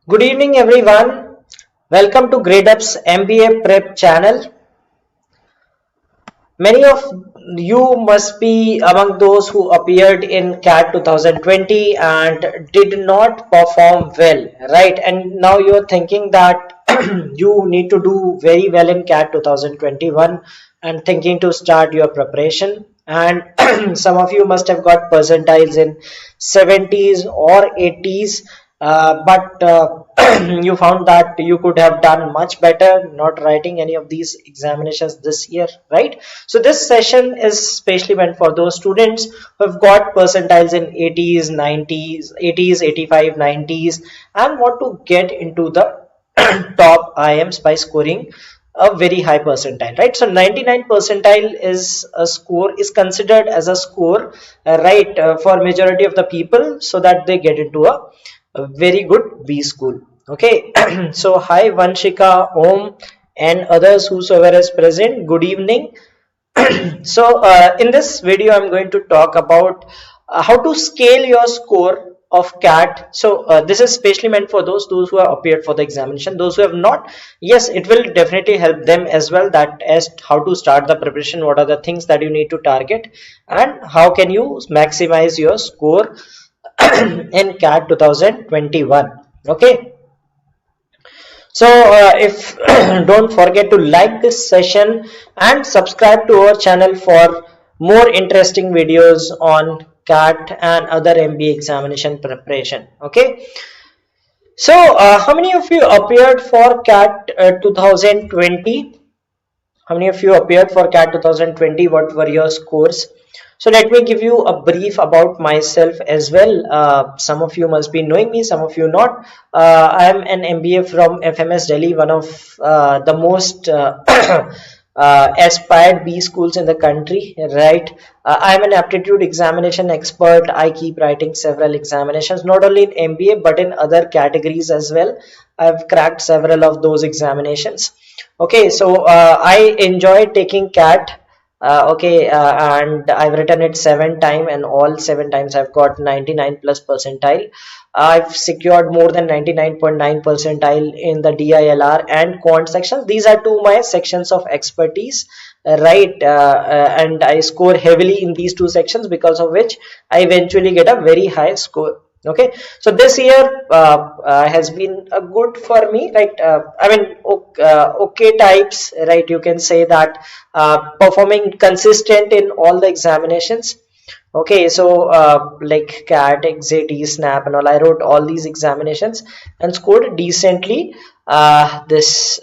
Good evening, everyone. Welcome to Gradeup's MBA Prep channel. Many of you must be among those who appeared in CAT 2020 and did not perform well, right? And now you're thinking that you need to do very well in CAT 2021 and thinking to start your preparation. And some of you must have got percentiles in 70s or 80s, but you found that you could have done much better not writing any of these examinations this year, right? So this session is specially meant for those students who have got percentiles in 80s, 90s, 80s, 85, 90s and want to get into the top IMs by scoring a very high percentile, right? So 99 percentile is considered as a score, right, for majority of the people, so that they get into a very good B school. Okay. So hi Vanshika, Om and others whosoever is present, good evening. So in this video I'm going to talk about how to scale your score of CAT. So this is specially meant for those who have appeared for the examination. Those who have not, yes, it will definitely help them as well, that as how to start the preparation, what are the things that you need to target and how can you maximize your score in CAT 2021. Okay. So if don't forget to like this session and subscribe to our channel for more interesting videos on CAT and other MBA examination preparation. Okay. So how many of you appeared for CAT 2020? How many of you appeared for CAT 2020? What were your scores? So let me give you a brief about myself as well. Some of you must be knowing me, some of you not. I am an MBA from FMS Delhi, one of the most aspired B schools in the country, right? I am an aptitude examination expert. I keep writing several examinations, not only in MBA but in other categories as well. I've cracked several of those examinations. Okay, so I enjoy taking CAT. And I've written it 7 times and all 7 times I've got 99 plus percentile. I've secured more than 99.9 percentile in the DILR and quant sections. These are two my sections of expertise, right? And I score heavily in these two sections, because of which I eventually get a very high score. Okay, so this year has been good for me, right? I mean, okay types, right? You can say that performing consistent in all the examinations. Okay, so like CAT, XAT, SNAP and all, I wrote all these examinations and scored decently this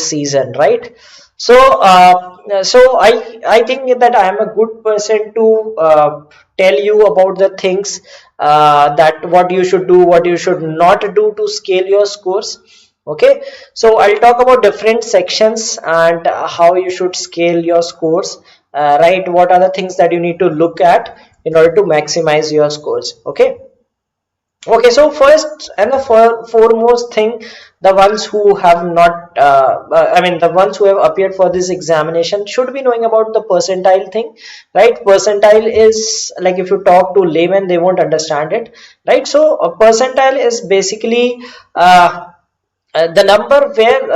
season, right? So I think that I am a good person to tell you about the things that what you should do, what you should not do to scale your scores. Okay, so I'll talk about different sections and how you should scale your scores, right? What are the things that you need to look at in order to maximize your scores. Okay. Okay, so first and the foremost thing, the ones who have not, the ones who have appeared for this examination should be knowing about the percentile thing, right? Percentile is, like, if you talk to laymen, they won't understand it, right? So a percentile is basically the number where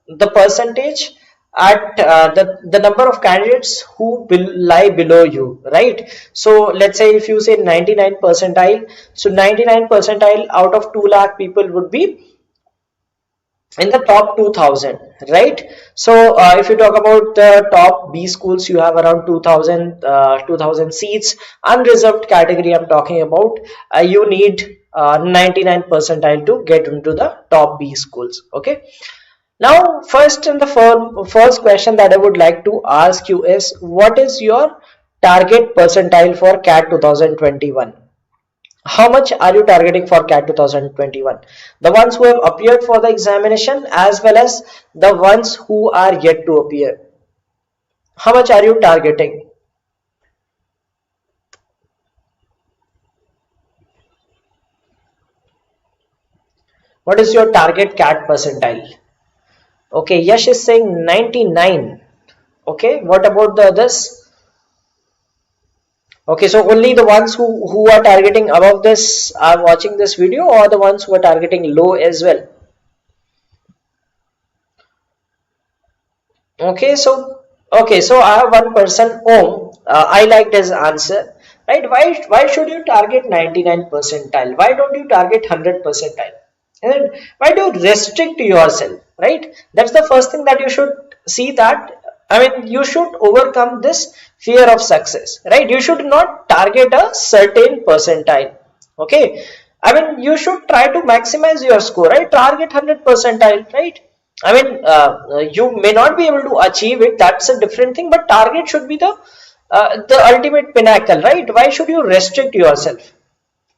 the percentage at the number of candidates who will lie below you, right? So let's say if you say 99 percentile, so 99 percentile out of 2 lakh people would be in the top 2000, right? So if you talk about the top B schools, you have around 2000 seats. Unreserved category I'm talking about, you need 99 percentile to get into the top B schools. Okay. Now, first question that I would like to ask you is, what is your target percentile for CAT 2021? How much are you targeting for CAT 2021? The ones who have appeared for the examination as well as the ones who are yet to appear. How much are you targeting? What is your target CAT percentile? Okay, Yash is saying 99. Okay, what about the others? Okay, so only the ones who are targeting above this are watching this video, or the ones who are targeting low as well? Okay, so I have one person, Om. I liked his answer. Right? Why should you target 99 percentile? Why don't you target 100 percentile? And why do you restrict yourself? Right? That's the first thing that you should see, that I mean, you should overcome this fear of success. Right? You should not target a certain percentile. Okay. I mean, you should try to maximize your score. Right? Target 100 percentile. Right? I mean, you may not be able to achieve it. That's a different thing. But target should be the ultimate pinnacle, right? Why should you restrict yourself,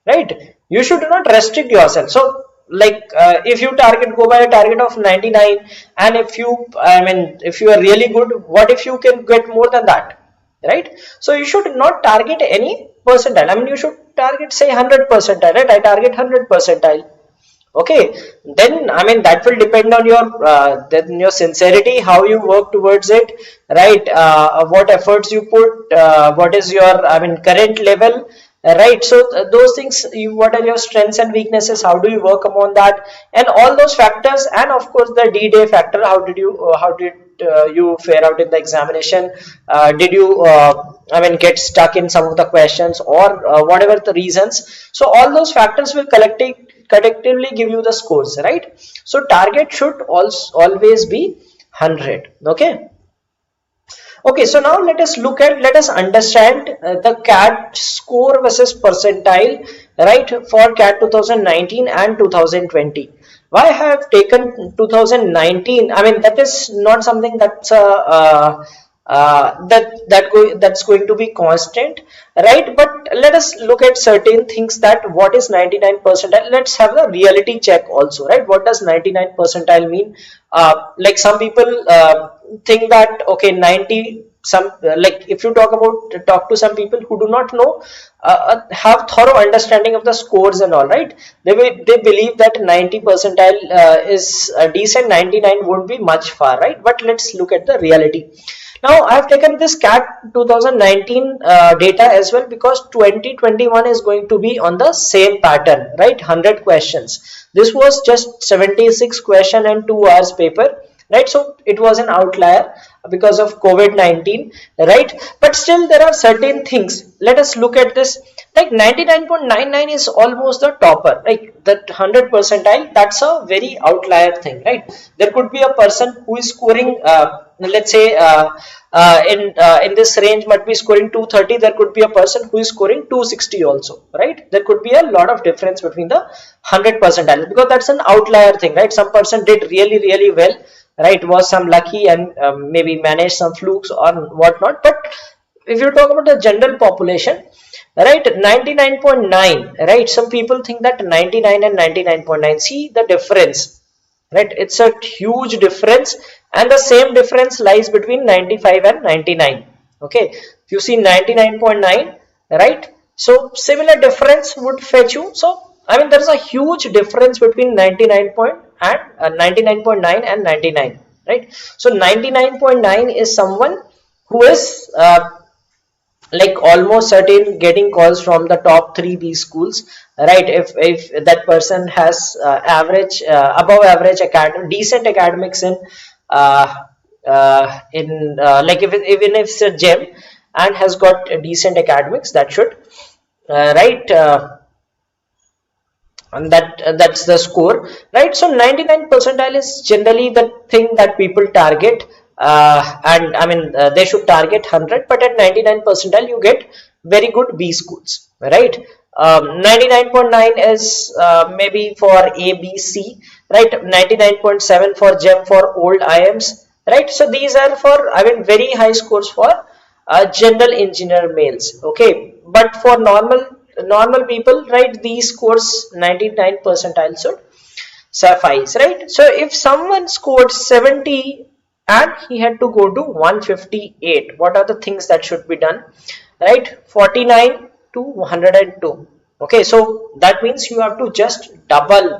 right? You should not restrict yourself. So, like, if you go by a target of 99, and if you are really good, what if you can get more than that, right? So you should not target any percentile. I mean, you should target, say, 100 percentile, right? I target 100 percentile. Okay, then I mean, that will depend on your sincerity, how you work towards it, right? What efforts you put, what is your, I mean, current level, right? So those things, what are your strengths and weaknesses, how do you work upon that, and all those factors, and of course the D-Day factor, how did you fare out in the examination, did you I mean, get stuck in some of the questions, or whatever the reasons. So all those factors will collectively give you the scores, right? So target should also always be 100. Okay, so now let us understand the CAT score versus percentile, right, for CAT 2019 and 2020. Why I have taken 2019? I mean, that is not something that's that's going to be constant, right? But let us look at certain things, that what is 99 percentile. Let's have a reality check also, right? What does 99 percentile mean? Like, some people think that, okay, 90, some like, if you talk to some people who do not know, have thorough understanding of the scores and all, right? They believe that 90 percentile is decent, 99 would be much far, right? But let's look at the reality. Now I have taken this CAT 2019 data as well, because 2021 is going to be on the same pattern, right? 100 questions. This was just 76 question and 2 hours paper, right? So it was an outlier because of COVID-19, right? But still, there are certain things. Let us look at this. Like, 99.99 is almost the topper, right? That 100 percentile, that's a very outlier thing, right? There could be a person who is scoring, let's say, in this range might be scoring 230. There could be a person who is scoring 260 also, right? There could be a lot of difference between the 100 percentile, because that's an outlier thing, right? Some person did really well, right? Was some lucky, and maybe managed some flukes or whatnot. But if you talk about the general population, right, 99.9, right? Some people think that 99 and 99.9, see the difference, right? It's a huge difference, and the same difference lies between 95 and 99. Okay, if you see 99.9, right? So similar difference would fetch you. So I mean, there is a huge difference between 99.9 and 99, right? So 99.9 is someone who is like almost certain getting calls from the top 3 B schools, right? If that person has above average decent academics in like, even if it's a gem and has got decent academics, that should right, and that's the score, right? So 99 percentile is generally the thing that people target, and I mean, they should target 100, but at 99 percentile you get very good B schools, right? 99.9 is maybe for A, B, C, right? 99.7 for GEM, for old IMs, right? So these are for, I mean, very high scores for general engineer males, okay? But for normal people, right, these scores 99 percentile should suffice, right? So if someone scored 70 and he had to go to 158, what are the things that should be done, right? 49 to 102. Okay, so that means you have to just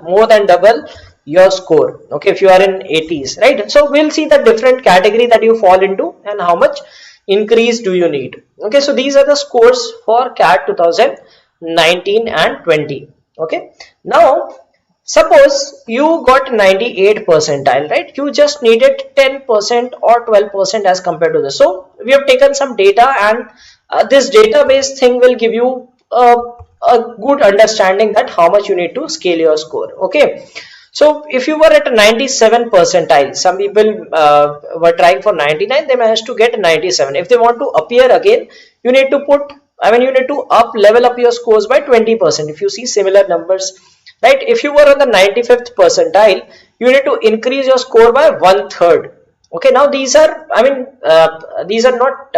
more than double your score, okay, if you are in 80s, right? So we'll see the different category that you fall into and how much increase do you need? Okay, so these are the scores for CAT 2019 and 20. Okay, now suppose you got 98 percentile, right? You just needed 10% or 12% as compared to this. So we have taken some data, and this database thing will give you a good understanding that how much you need to scale your score. Okay, so if you were at a 97 percentile, some people were trying for 99, they managed to get 97. If they want to appear again, you need to put, you need to level up your scores by 20%. If you see similar numbers, right? If you were on the 95th percentile, you need to increase your score by 1/3. Okay, now these are, these are not,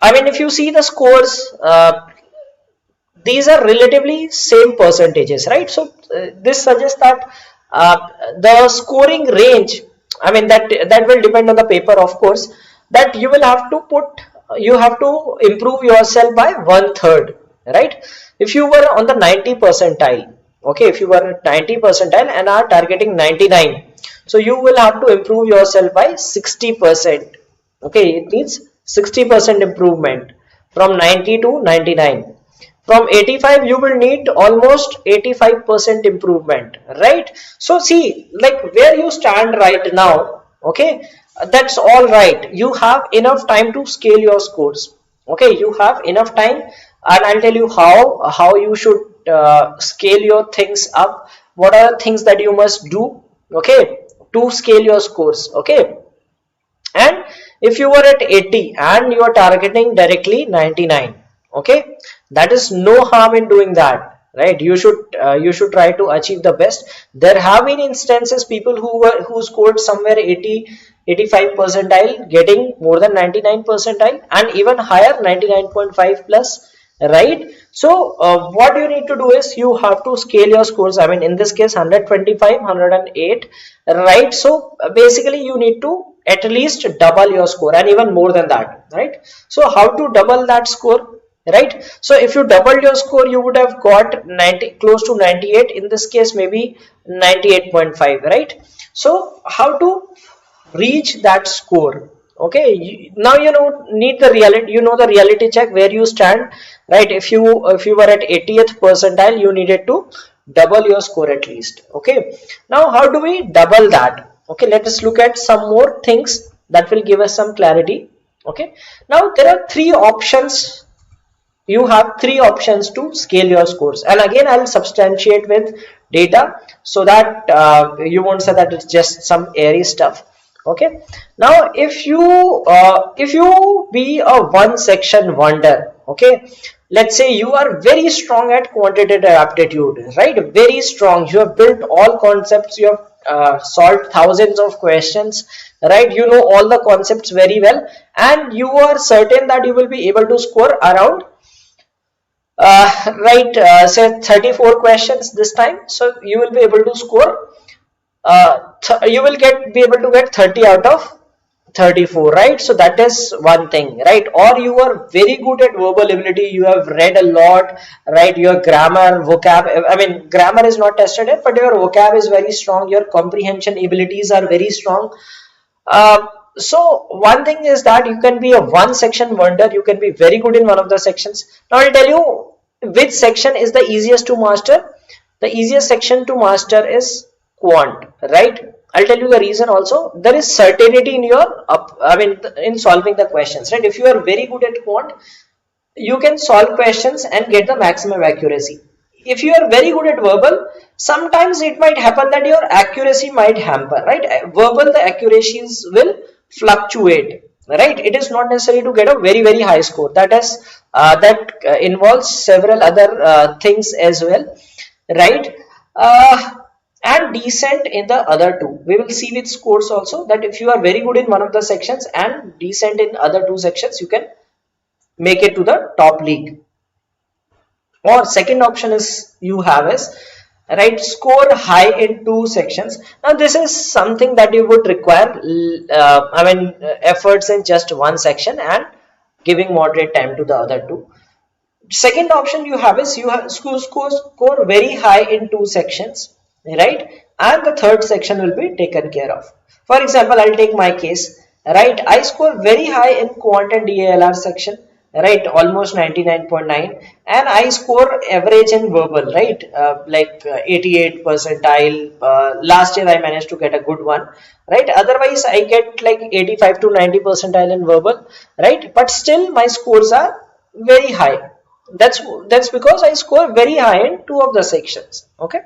if you see the scores, these are relatively same percentages, right? So this suggests that the scoring range, that will depend on the paper, of course, that you will have to put, you have to improve yourself by 1/3, right? If you were on the 90 percentile, okay, if you were at 90 percentile and are targeting 99, so you will have to improve yourself by 60%. Okay, it means 60% improvement from 90 to 99. From 85 you will need almost 85% improvement, right? So see, like where you stand right now, okay, that's all right. You have enough time to scale your scores. Okay, you have enough time, and I'll tell you how you should scale your things up. What are the things that you must do, okay, to scale your scores. Okay, and if you were at 80 and you are targeting directly 99, okay, that is no harm in doing that, right? You should try to achieve the best. There have been instances, people who scored somewhere 80 85 percentile getting more than 99 percentile and even higher, 99.5 plus, right? So what you need to do is you have to scale your scores. In this case 125, 108, right? So basically you need to at least double your score and even more than that, right? So how to double that score, right? So if you doubled your score, you would have got 90, close to 98. In this case maybe 98.5, right? So how to reach that score? Okay, now you need the reality, the reality check where you stand, right? If you were at 80th percentile, you needed to double your score at least. Okay, now how do we double that? Okay, let us look at some more things that will give us some clarity. Okay, now there are three options. You have three options to scale your scores, and again I'll substantiate with data so that you won't say that it's just some airy stuff. Okay, now if you be a one section wonder, okay, let's say you are very strong at quantitative aptitude, right? Very strong, you have built all concepts, you have solved thousands of questions, right? You know all the concepts very well, and you are certain that you will be able to score around say 34 questions this time. So you will be able to score, you will be able to get 30 out of 34, right? So that is one thing, right? Or you are very good at verbal ability, you have read a lot, right? Your grammar, vocab, grammar is not tested yet, but your vocab is very strong, your comprehension abilities are very strong. So one thing is that you can be a one section wonder, you can be very good in one of the sections. Now I'll tell you which section is the easiest to master. The easiest section to master is quant, right? I'll tell you the reason also. There is certainty in your in solving the questions, right? If you are very good at quant, you can solve questions and get the maximum accuracy. If you are very good at verbal, sometimes it might happen that your accuracy might hamper, right? Verbal, the accuracies will fluctuate, right? It is not necessary to get a very very high score. That involves several other things as well, right? And decent in the other two. We will see with scores also that if you are very good in one of the sections and decent in other two sections, you can make it to the top league. Or second option is right, score high in two sections. Now this is something that you would require efforts in just one section and giving moderate time to the other two. Second option you have is score very high in two sections, right? And the third section will be taken care of. For example, I'll take my case. right? I score very high in quant and DALR section, right? Almost 99.9, and I score average in verbal, right? 88 percentile. Last year I managed to get a good one, right? Otherwise I get like 85 to 90 percentile in verbal, right? But still my scores are very high. That's because I score very high in two of the sections. Okay.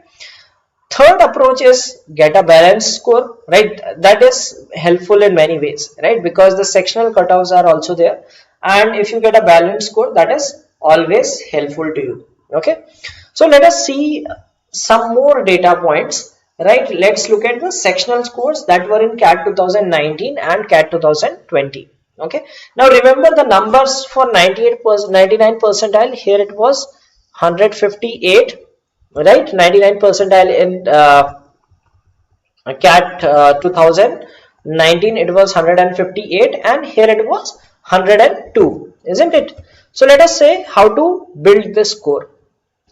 Third approach is get a balanced score, right? That is helpful in many ways, right? Because the sectional cutoffs are also there, and if you get a balanced score, that is always helpful to you. Okay, so let us see some more data points, right? Let's look at the sectional scores that were in CAT 2019 and CAT 2020. Okay, now remember the numbers for 99 percentile. Here it was 158, right? 99 percentile in CAT 2019, it was 158, and here it was 102, isn't it? So let us say how to build this score.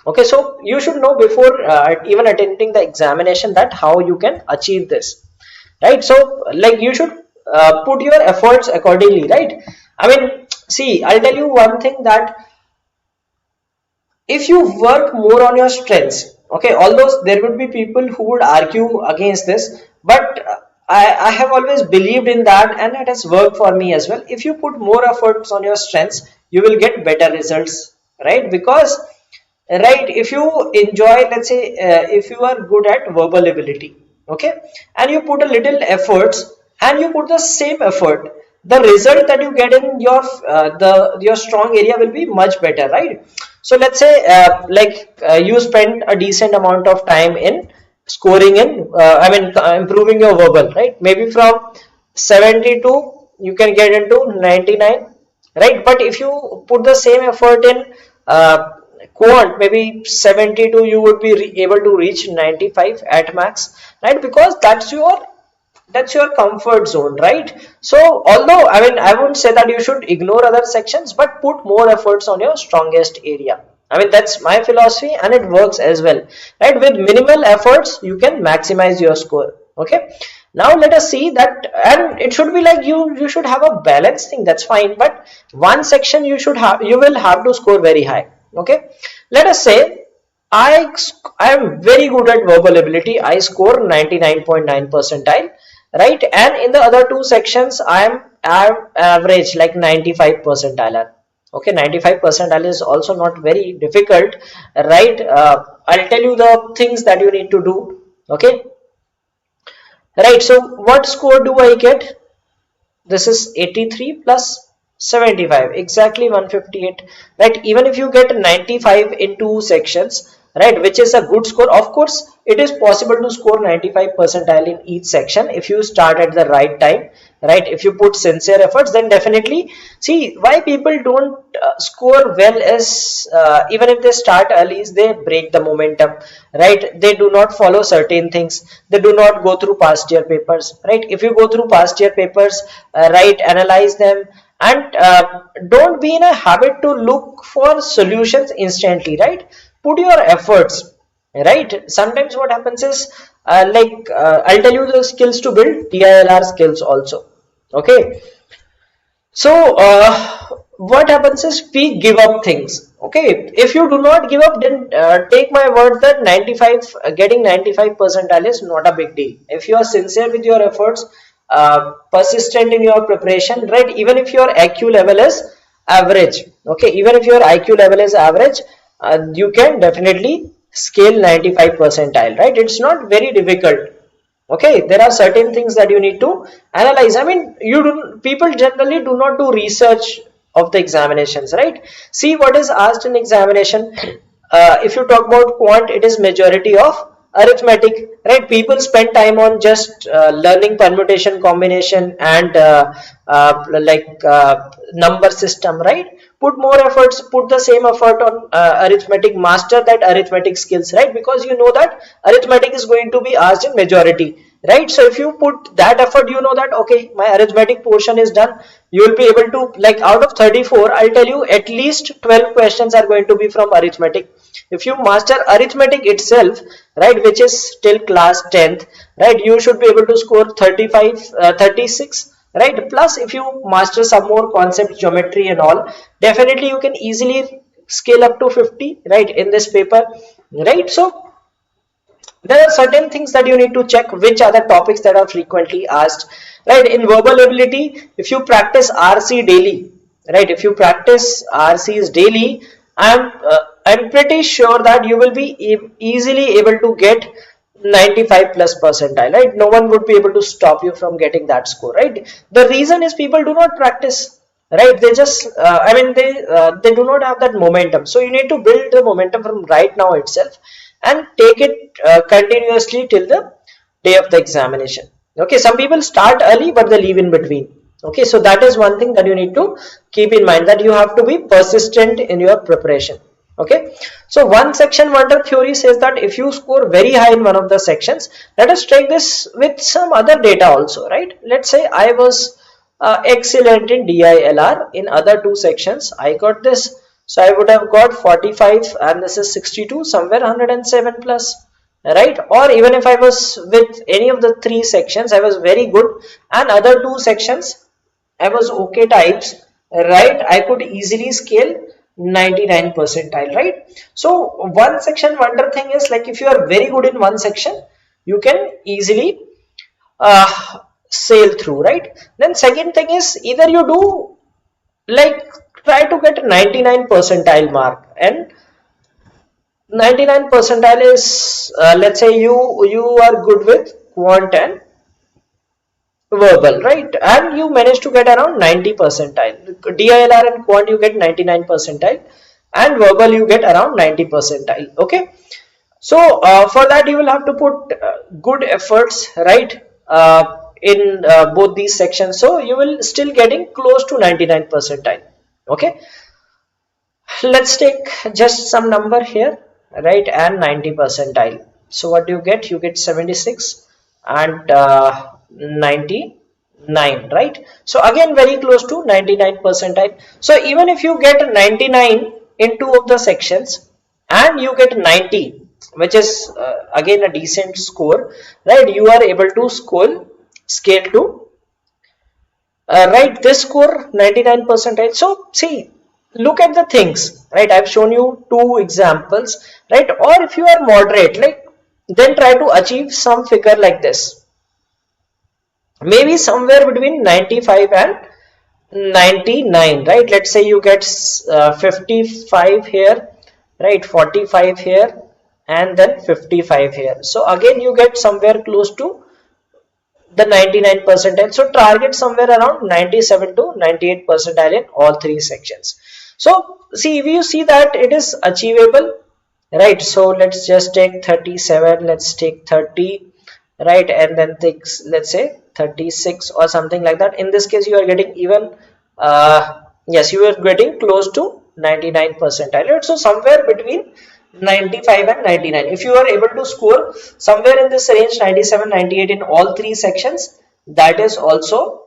Okay, so you should know before even attending the examination that how you can achieve this, right? So like you should put your efforts accordingly, right? I mean, see, I'll tell you one thing, that if you work more on your strengths, okay, although there would be people who would argue against this, but I have always believed in that, and it has worked for me as well. If you put more efforts on your strengths, you will get better results, right? Because, right, if you enjoy, let's say, if you are good at verbal ability, okay, and you put a little efforts and you put the same effort, the result that you get in your strong area will be much better, right? So let's say you spend a decent amount of time in scoring in improving your verbal, right? Maybe from 72 you can get into 99, right? But if you put the same effort in quant, maybe 72 you would be able to reach 95 at max, right? Because that's your comfort zone, right? So although I wouldn't say that you should ignore other sections, but put more efforts on your strongest area. I mean, that's my philosophy, and it works as well, right? With minimal efforts you can maximize your score. Okay, now let us see that, and it should be like you should have a balanced thing, that's fine, but one section you will have to score very high. Okay, let us say I am very good at verbal ability. I score 99.9 percentile, right? And in the other two sections I am average, like 95 percentile. Okay, 95 percentile is also not very difficult, right? I'll tell you the things that you need to do. Okay, right, so what score do I get? This is 83 plus 75, exactly 158, right? Even if you get 95 in two sections, right, which is a good score, of course it is possible to score 95 percentile in each section if you start at the right time, right? If you put sincere efforts, then definitely. See, why people don't score well is even if they start early, is they break the momentum, right? They do not follow certain things, they do not go through past year papers, right? If you go through past year papers, right, analyze them, and don't be in a habit to look for solutions instantly, right? Put your efforts, right? Sometimes what happens is I'll tell you the skills to build DILR skills also. Okay, so what happens is we give up things. Okay, if you do not give up, then take my word that getting 95 percentile is not a big deal. If you are sincere with your efforts, persistent in your preparation, right? Even if your IQ level is average, okay, even if your IQ level is average, you can definitely scale 95 percentile, right? It's not very difficult. Okay, there are certain things that you need to analyze. I mean, people generally do not do research of the examinations, right? See what is asked in examination. If you talk about quant, it is majority of arithmetic, right? People spend time on just learning permutation, combination, and number system, right? Put more efforts, put the same effort on arithmetic, master that arithmetic skills, right? Because you know that arithmetic is going to be asked in majority, right? So if you put that effort, you know that okay, my arithmetic portion is done, you will be able to, like, out of 34, I'll tell you at least 12 questions are going to be from arithmetic. If you master arithmetic itself, right, which is till class 10th, right, you should be able to score 36 right? Plus if you master some more concept, geometry and all, definitely you can easily scale up to 50, right, in this paper, right? So there are certain things that you need to check, which are the topics that are frequently asked, right? In verbal ability, if you practice RC daily, right, if you practice RCs daily, I'm pretty sure that you will be easily able to get 95 plus percentile, right? No one would be able to stop you from getting that score, right? The reason is people do not practice, right? They just they do not have that momentum. So you need to build the momentum from right now itself and take it continuously till the day of the examination. Okay, some people start early but they leave in between. Okay, so that is one thing that you need to keep in mind, that you have to be persistent in your preparation. Okay, so one section wonder theory says that if you score very high in one of the sections, let us take this with some other data also, right? Let's say I was excellent in DILR, in other two sections I got this, so I would have got 45 and this is 62, somewhere 107 plus, right? Or even if I was with any of the three sections I was very good and other two sections I was okay types, right? I could easily scale 99 percentile, right? So one section wonder thing is, like, if you are very good in one section, you can easily sail through, right? Then second thing is, either you do, like, try to get 99 percentile mark, and 99 percentile is let's say you are good with quant and verbal, right? And you manage to get around 90 percentile. DILR and quant you get 99 percentile and verbal you get around 90 percentile. Okay, so for that you will have to put good efforts, right, in both these sections, so you will still getting close to 99 percentile. Okay, let's take just some number here, right, and 90 percentile. So what do you get? You get 76 and 99, right? So again very close to 99 percentile. So even if you get 99 in two of the sections and you get 90, which is again a decent score, right, you are able to scale to right this score 99 percentile. So see, look at the things, right? I've shown you two examples, right? Or if you are moderate, like, then try to achieve some figure like this, maybe somewhere between 95 and 99, right? Let's say you get 55 here, right, 45 here, and then 55 here. So again you get somewhere close to the 99 percentile. So target somewhere around 97 to 98 percentile in all three sections. So see, if you see that it is achievable, right? So let's just take 37, let's take 30, right, and then take, let's say, 36 or something like that. In this case you are getting even yes, you are getting close to 99 percentile, right? So somewhere between 95 and 99, if you are able to score somewhere in this range 97 98 in all three sections, that is also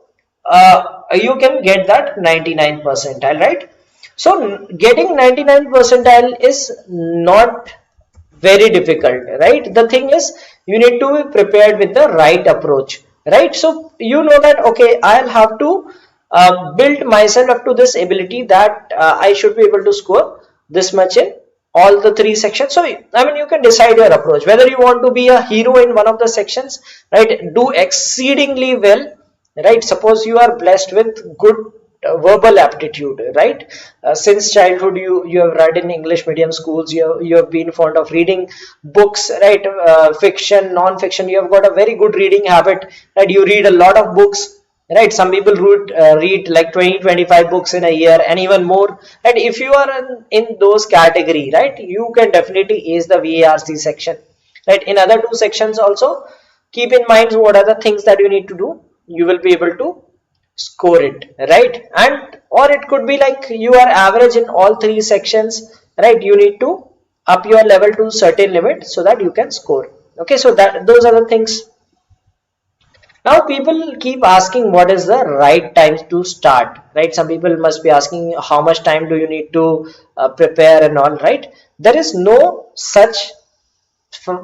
you can get that 99 percentile, right? So getting 99 percentile is not very difficult, right? The thing is, you need to be prepared with the right approach, right? So you know that, okay, I'll have to build myself up to this ability that I should be able to score this much in all the three sections. So I mean, you can decide your approach, whether you want to be a hero in one of the sections, right, do exceedingly well, right? Suppose you are blessed with good verbal aptitude, right? Since childhood you have read in English medium schools, you have been fond of reading books, right? Fiction, non-fiction, you have got a very good reading habit, right? You read a lot of books, right? Some people read like 20-25 books in a year and even more, and if you are in those category, right, you can definitely ace the VARC section, right? In other two sections also, keep in mind what are the things that you need to do, you will be able to score it, right? And or it could be like you are average in all three sections, right? You need to up your level to certain limit so that you can score. Okay, so that those are the things. Now people keep asking what is the right time to start, right? Some people must be asking how much time do you need to prepare and all, right? There is no such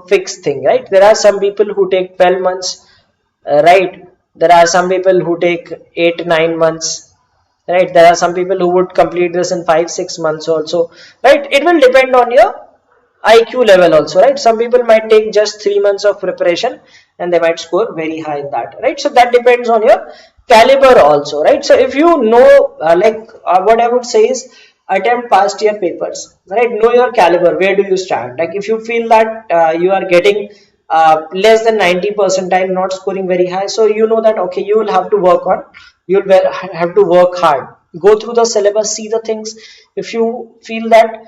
fixed thing, right? There are some people who take 12 months, right? There are some people who take 8 9 months, right? There are some people who would complete this in 5 6 months also, right? It will depend on your IQ level also, right? Some people might take just 3 months of preparation and they might score very high in that, right? So that depends on your caliber also, right? So if you know, what I would say is attempt past year papers, right? Know your caliber. Where do you stand? Like if you feel that you are getting less than 90 percentile, not scoring very high, so you know that okay, you will have to work on, you'll have to work hard, go through the syllabus, see the things. If you feel that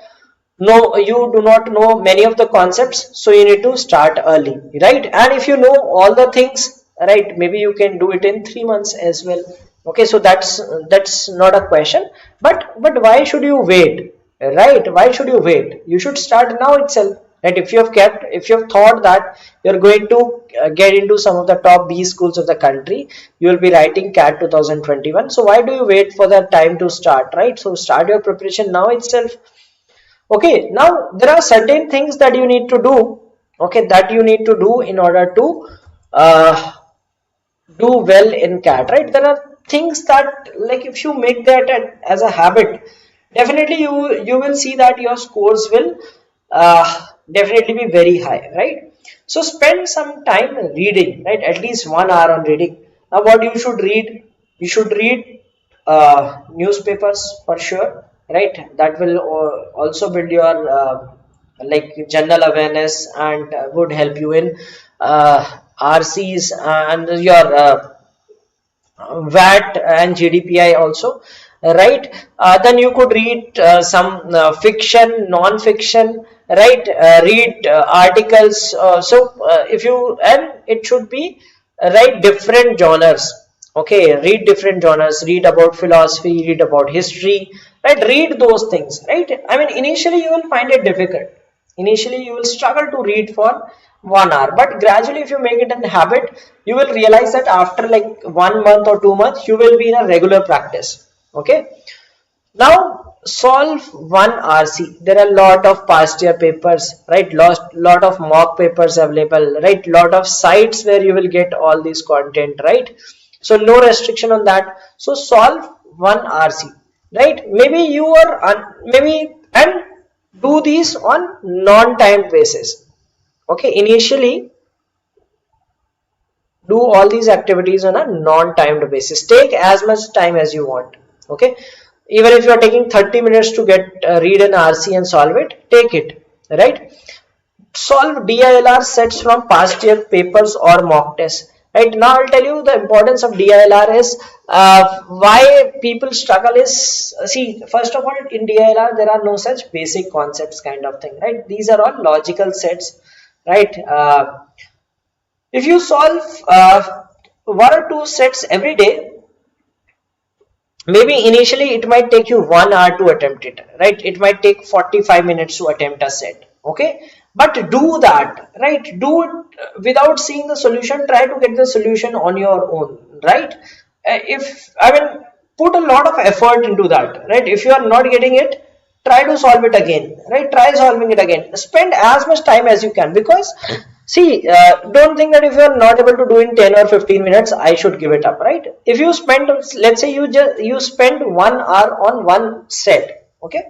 no, you do not know many of the concepts, so you need to start early, right? And if you know all the things, right, maybe you can do it in 3 months as well. Okay, so that's not a question, but why should you wait, right? Why should you wait? You should start now itself, right? If you have thought that you're going to get into some of the top B schools of the country, you will be writing CAT 2021, so why do you wait for that time to start, right? So start your preparation now itself. Okay, now there are certain things that you need to do, okay, that you need to do in order to uh, do well in CAT, right? There are things that, like, if you make that as a habit, definitely you will see that your scores will definitely be very high, right? So spend some time reading, right? At least 1 hour on reading. Now, what you should read? You should read newspapers for sure, right? That will also build your like general awareness and would help you in RCs and your VAT and GDPI also, right? Then you could read some fiction, non-fiction, right? Read articles. If you, and it should be right, different genres. Okay, read different genres. Read about philosophy. Read about history. Right? Read those things. Right? I mean, initially you will find it difficult. Initially you will struggle to read for 1 hour, but gradually if you make it a habit, you will realize that after like 1 month or 2 months you will be in a regular practice. Okay, now solve one RC. There are a lot of past year papers, right? Lot of mock papers available, right? Lot of sites where you will get all this content, right? So no restriction on that. So solve one RC, right? Maybe you are maybe, and do these on non-timed basis. Okay, initially do all these activities on a non-timed basis. Take as much time as you want. Okay, even if you are taking 30 minutes to get read an RC and solve it, take it, right? Solve DILR sets from past year papers or mock tests. Right, now I'll tell you the importance of DILR is why people struggle is, see, first of all, in DILR there are no such basic concepts kind of thing, right? These are all logical sets, right? If you solve 1 or 2 sets every day, maybe initially it might take you 1 hour to attempt it, right? It might take 45 minutes to attempt a set. Okay, but do that, right? Do it without seeing the solution. Try to get the solution on your own, right? If, I mean, put a lot of effort into that, right? If you are not getting it, try to solve it again, right? Try solving it again. Spend as much time as you can, because see, don't think that if you are not able to do in 10 or 15 minutes, I should give it up, right? If you spend, let's say you spend 1 hour on one set, okay?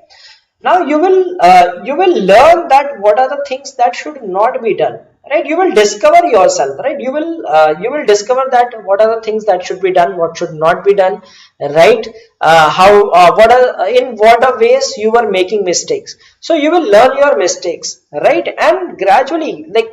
Now you will learn that what are the things that should not be done, right? You will discover yourself, right? You will discover that what are the things that should be done, what should not be done, right? How what are, in what are ways you are making mistakes. So you will learn your mistakes, right? And gradually, like,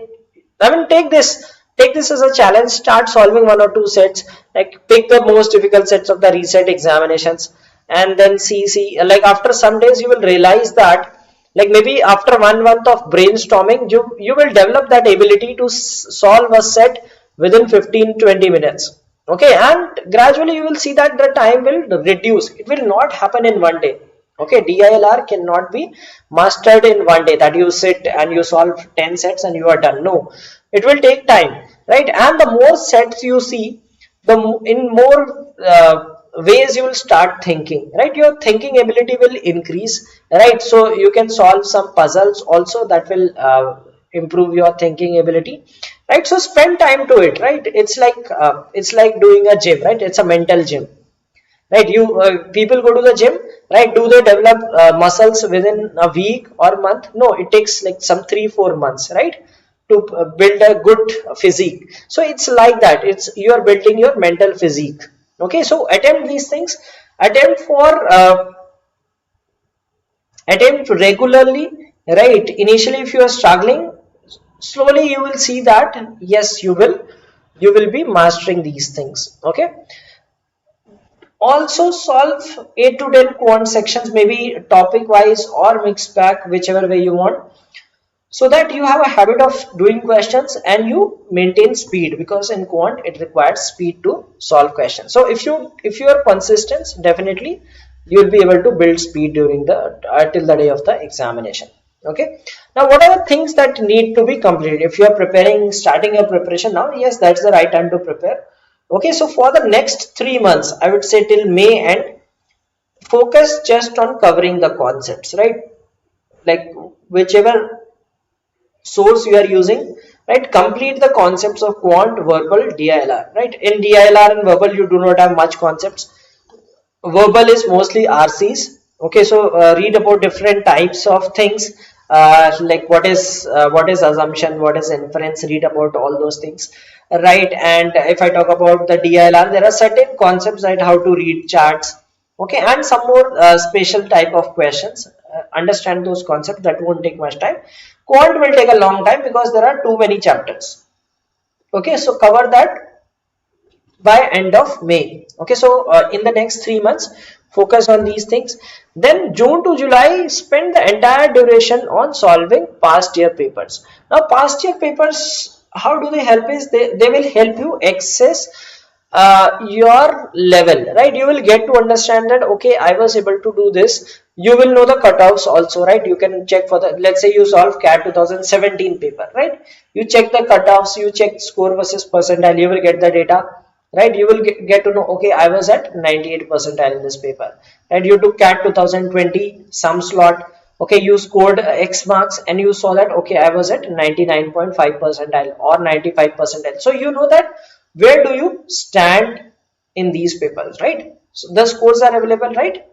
I mean, take this as a challenge. Start solving 1 or 2 sets. Like, pick the most difficult sets of the recent examinations, and then see. Like, after some days, you will realize that, like, maybe after 1 month of brainstorming, you will develop that ability to solve a set within 15-20 minutes. Okay, and gradually you will see that the time will reduce. It will not happen in one day. Okay, DILR cannot be mastered in one day, that you sit and you solve 10 sets and you are done. No, it will take time, right? And the more sets you see, in more ways you will start thinking, right? Your thinking ability will increase, right? So you can solve some puzzles also, that will improve your thinking ability, right? So spend time to it, right? It's like doing a gym, right? It's a mental gym, right? You people go to the gym, right? Do they develop muscles within a week or month? No, it takes like some 3-4 months, right, to build a good physique. So it's like that, it's you are building your mental physique. Okay, so attempt these things, attempt for attempt regularly, right? Initially if you are struggling, slowly you will see that yes, you will be mastering these things. Okay, also solve 8 to 10 quant sections, maybe topic wise or mixed bag, whichever way you want, so that you have a habit of doing questions and you maintain speed, because in quant it requires speed to solve questions. So if you are consistent, definitely you will be able to build speed during the till the day of the examination. Okay, now what are the things that need to be completed if you are preparing, starting your preparation now? Yes, that's the right time to prepare. Okay, so for the next 3 months, I would say till May end, focus just on covering the concepts, right? Like whichever source you are using, right? Complete the concepts of quant, verbal, DILR, right? In DILR and verbal you do not have much concepts. Verbal is mostly RCs. Okay, so read about different types of things, like what is assumption, what is inference, read about all those things, right? And if I talk about the DILR, there are certain concepts, right? How to read charts, okay, and some more special type of questions. Understand those concepts, that won't take much time. Quant will take a long time because there are too many chapters. Okay, so cover that by end of May. Okay, so in the next 3 months, focus on these things. Then June to July, spend the entire duration on solving past year papers. Now past year papers, how do they help is they will help you access your level, right? You will get to understand that okay, I was able to do this. You will know the cutoffs also, right? You can check for the, let's say you solve CAT 2017 paper, right? You check the cutoffs, you check score versus percentile, you will get the data, right? You will get to know okay, I was at 98 percentile in this paper, and you took CAT 2020 some slot, okay, you scored X marks and you saw that okay, I was at 99.5 percentile or 95 percentile. So you know that where do you stand in these papers, right? So the scores are available, right?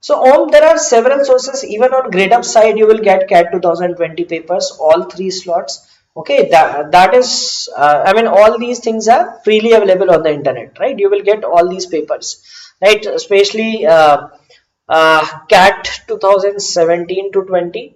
So there are several sources. Even on Gradeup side you will get CAT 2020 papers, all 3 slots. Okay, that is I mean all these things are freely available on the internet, right? You will get all these papers, right? Especially CAT 2017 to 20.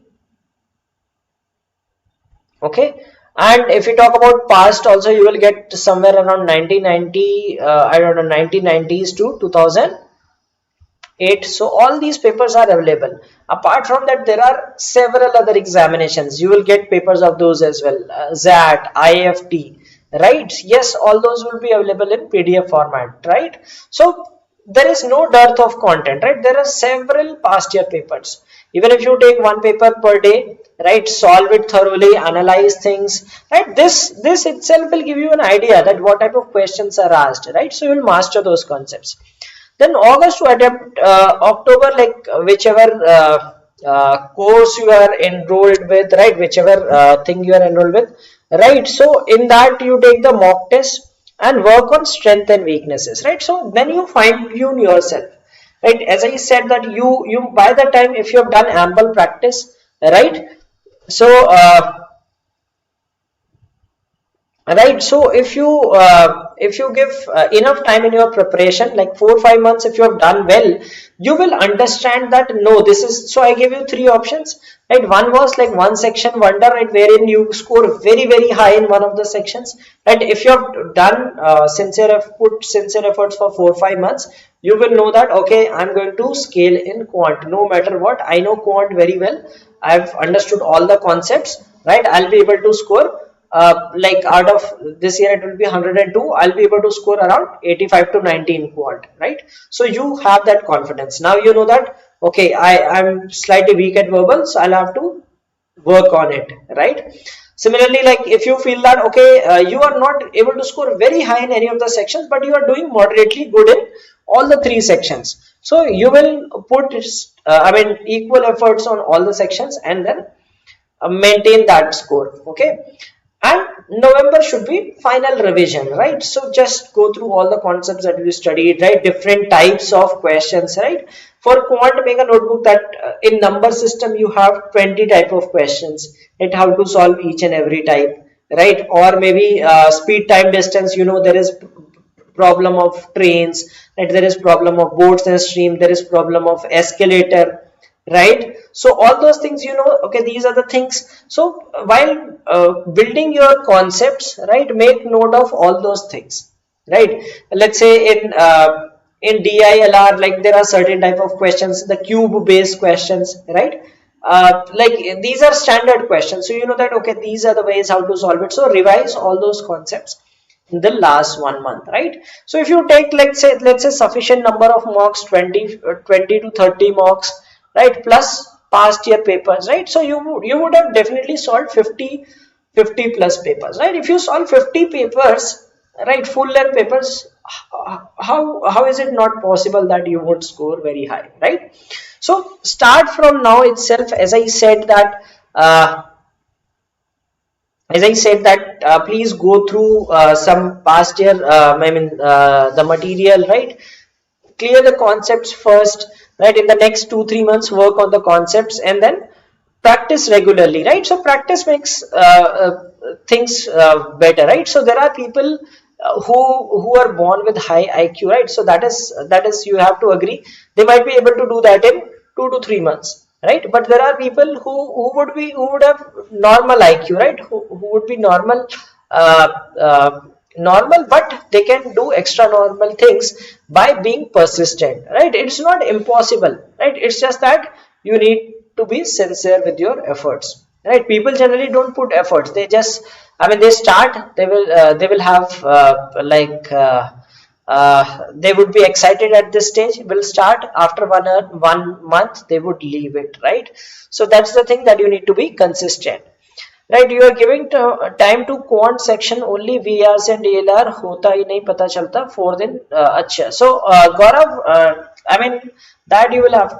Okay, and if you talk about past also, you will get somewhere around 1990, I don't know, 1990s to 2008. So all these papers are available. Apart from that, there are several other examinations. You will get papers of those as well, ZAT, IFT, right? Yes, all those will be available in PDF format, right? So there is no dearth of content, right? There are several past year papers. Even if you take one paper per day, right, solve it thoroughly, analyze things, right? This itself will give you an idea that what type of questions are asked, right? So you will master those concepts. Then August to attempt October, like whichever course you are enrolled with, right? Whichever thing you are enrolled with, right? So in that you take the mock test and work on strength and weaknesses, right? So then you fine tune yourself, right? As I said that you by the time if you have done ample practice, right? So right, so if you give enough time in your preparation, like 4 or 5 months, if you have done well, you will understand that no, this is, so I gave you 3 options, right? One was like one section wonder, right, wherein you score very high in one of the sections, right? If you have done put sincere efforts for 4 or 5 months, you will know that okay, I'm going to scale in quant no matter what. I know quant very well, I've understood all the concepts, right? I'll be able to score like out of this year it will be 102, I'll be able to score around 85 to 90 in quant, right? So you have that confidence. Now you know that okay, I'm slightly weak at verbal, so I'll have to work on it, right? Similarly, like if you feel that okay, you are not able to score very high in any of the sections, but you are doing moderately good in all the 3 sections, so you will put I mean equal efforts on all the sections, and then maintain that score. Okay, and November should be final revision, right? So just go through all the concepts that we studied, right? Different types of questions, right? For quant, make a notebook that in number system you have 20 type of questions, right? How to solve each and every type, right? Or maybe speed, time, distance, there is problem of trains, right? There is problem of boats and stream, there is problem of escalator, right? So all those things, okay, these are the things. So while building your concepts, right, make note of all those things, right? Let's say in DILR, like there are certain type of questions, the cube based questions, right? Like these are standard questions, so you know that okay, these are the ways how to solve it. So revise all those concepts in the last 1 month, right? So if you take, let's say sufficient number of mocks, 20 to 30 mocks, right, plus past year papers, right? So you would have definitely solved 50 plus papers, right? If you solve 50 papers, right, full length papers, how is it not possible that you would score very high, right? So start from now itself. As I said that please go through some past year, the material, right? Clear the concepts first, right? In the next 2-3 months, work on the concepts and then practice regularly, right? So practice makes things better, right? So there are people who are born with high IQ, right? So that is you have to agree, they might be able to do that in 2 to 3 months, right? But there are people who would have normal IQ, right? Who would be normal, normal, but they can do extra normal things by being persistent, right? It's not impossible, right? It's just that you need to be sincere with your efforts, right? People generally don't put efforts, they just, they start, they will have they would be excited at this stage, will start, after 1 month they would leave it, right? So that's the thing, that you need to be consistent, right? You are giving time to quant section only, VRs and DLR hota hi nahi pata chalta 4 दिन अच्छा. So Gaurav, that you will have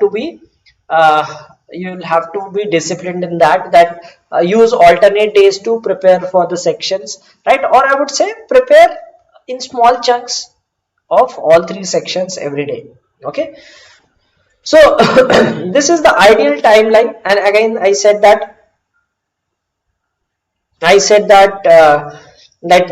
to be disciplined in that use alternate days to prepare for the sections, right? Or I would say prepare in small chunks of all 3 sections every day. Okay, so this is the ideal timeline, and again I said that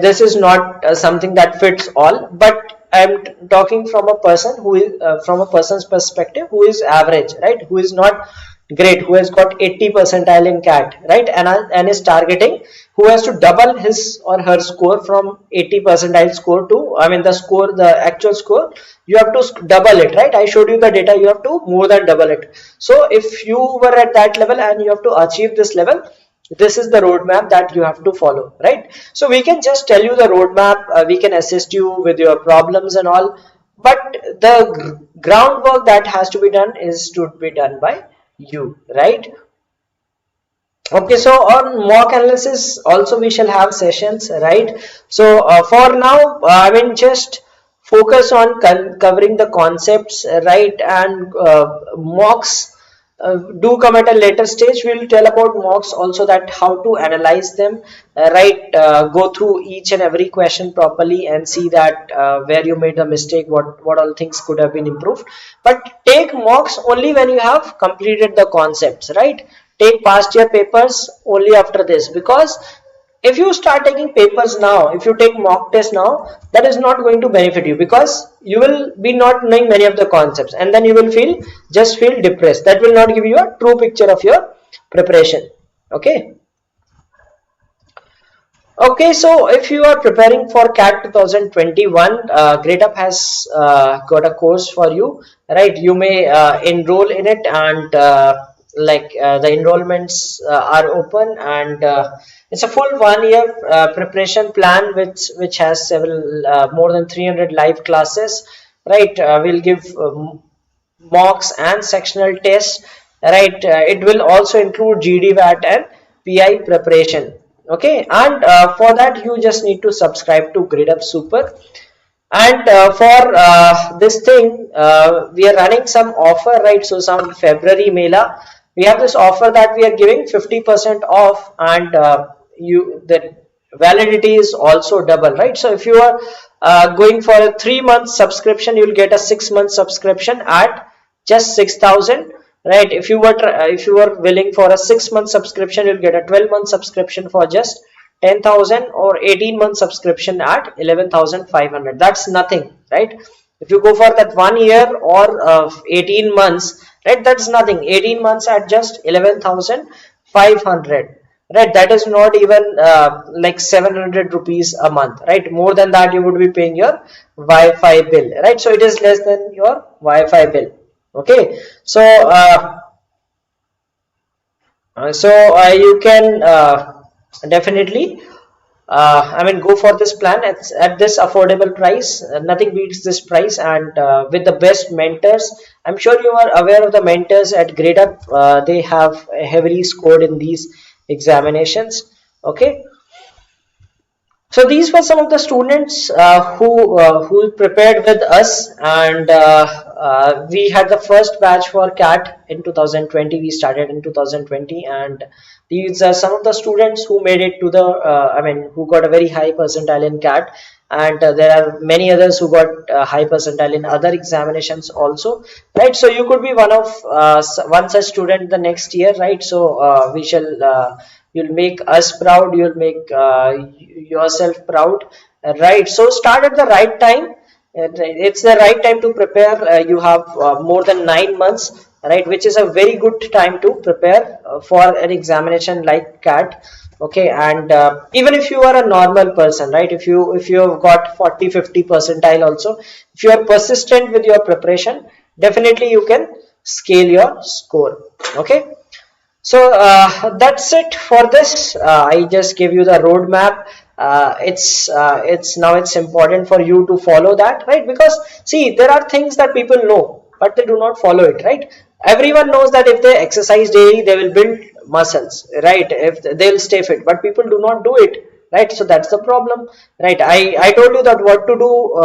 this is not something that fits all, but I'm talking from a person who is from a person's perspective who is average, right? Who is not great, who has got 80 percentile in CAT, right? And is targeting, who has to double his or her score from 80 percentile score to, the actual score, you have to double it, right? I showed you the data, you have to more than double it. So if you were at that level and you have to achieve this level, this is the roadmap that you have to follow, right? So we can just tell you the roadmap, we can assist you with your problems and all, but the groundwork that has to be done is to be done by you, right? Okay, so on mock analysis also we shall have sessions, right? So for now, just focus on covering the concepts, right? And mocks do come at a later stage. We'll tell about mocks also, that how to analyze them, right? Go through each and every question properly and see that where you made the mistake, what all things could have been improved. But take mocks only when you have completed the concepts, right? Take past year papers only after this, because if you start taking papers now, if you take mock test now, that is not going to benefit you, because you will be not knowing many of the concepts, and then you will feel depressed. That will not give you a true picture of your preparation. Okay, so if you are preparing for CAT 2021, Gradeup has got a course for you, right? You may enroll in it, and the enrollments are open, and it's a full 1 year preparation plan, which has several more than 300 live classes, right? We'll give mocks and sectional tests, right? It will also include GD VAT and PI preparation. Okay, and for that you just need to subscribe to Gradeup Super. And for this thing, we are running some offer, right? So some February Mela, we have this offer that we are giving 50% off, and the validity is also double, right? So if you are going for a 3-month subscription, you'll get a 6-month subscription at just 6,000, right? If you were willing for a 6-month subscription, you'll get a 12-month subscription for just 10,000, or 18-month subscription at 11,500. That's nothing, right? If you go for that 1 year or 18 months, right, that's nothing. 18 months at just 11,500, right? That is not even like 700 rupees a month, right? More than that, you would be paying your Wi-Fi bill, right? So it is less than your Wi-Fi bill. Okay, so you can definitely I mean, go for this plan at this affordable price. Nothing beats this price, and with the best mentors. I'm sure you are aware of the mentors at Gradeup. They have heavily scored in these examinations. Okay, so these were some of the students who prepared with us, and we had the first batch for CAT in 2020. We started in 2020, and these are some of the students who made it to the I mean, who got a very high percentile in CAT, and there are many others who got high percentile in other examinations also, right? So you could be one such student the next year, right? So we shall you'll make us proud, you'll make yourself proud, right? So start at the right time. It's the right time to prepare. You have more than 9 months, right, which is a very good time to prepare for an examination like CAT. Okay, and even if you are a normal person, right, if you have got 40-50 percentile also, if you are persistent with your preparation, definitely you can scale your score. Okay, so that's it for this. I just gave you the roadmap. It's important for you to follow that, right? Because see, there are things that people know, but they do not follow it, right? Everyone knows that if they exercise daily, they will build muscles, right? If they'll stay fit, but people do not do it, right? So that's the problem, right? I told you that what to do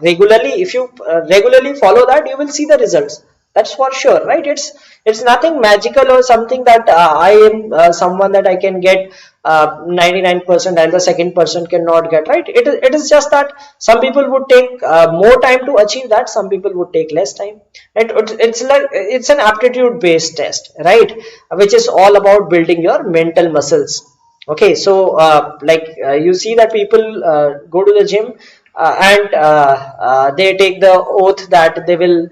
regularly. If you regularly follow that, you will see the results. That's for sure, right? It's nothing magical or something that I am someone that I can get 99% and the second person cannot get, right? It is just that some people would take more time to achieve that, some people would take less time, right? It's an aptitude based test, right, which is all about building your mental muscles. Okay, so you see that people go to the gym and they take the oath that they will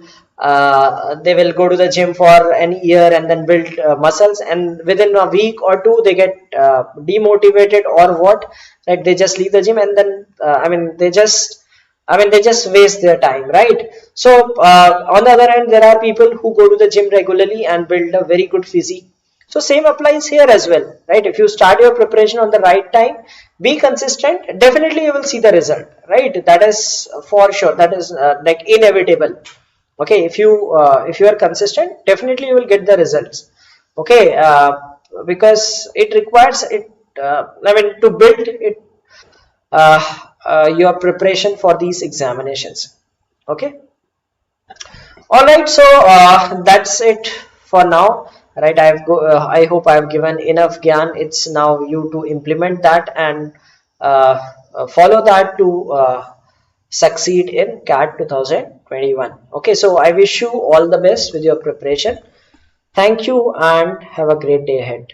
go to the gym for an year and then build muscles, and within a week or two they get demotivated or what, right? They just leave the gym, and then they just waste their time, right? So on the other hand, there are people who go to the gym regularly and build a very good physique. So same applies here as well, right? If you start your preparation on the right time, be consistent, definitely you will see the result, right? That is for sure, that is like inevitable. Okay, if you are consistent, definitely you will get the results. Okay, because it requires it to build it your preparation for these examinations. Okay, all right, so that's it for now, right? I hope I've given enough gyan. It's now you to implement that and follow that to succeed in CAT 2021. Okay, so I wish you all the best with your preparation. Thank you and have a great day ahead.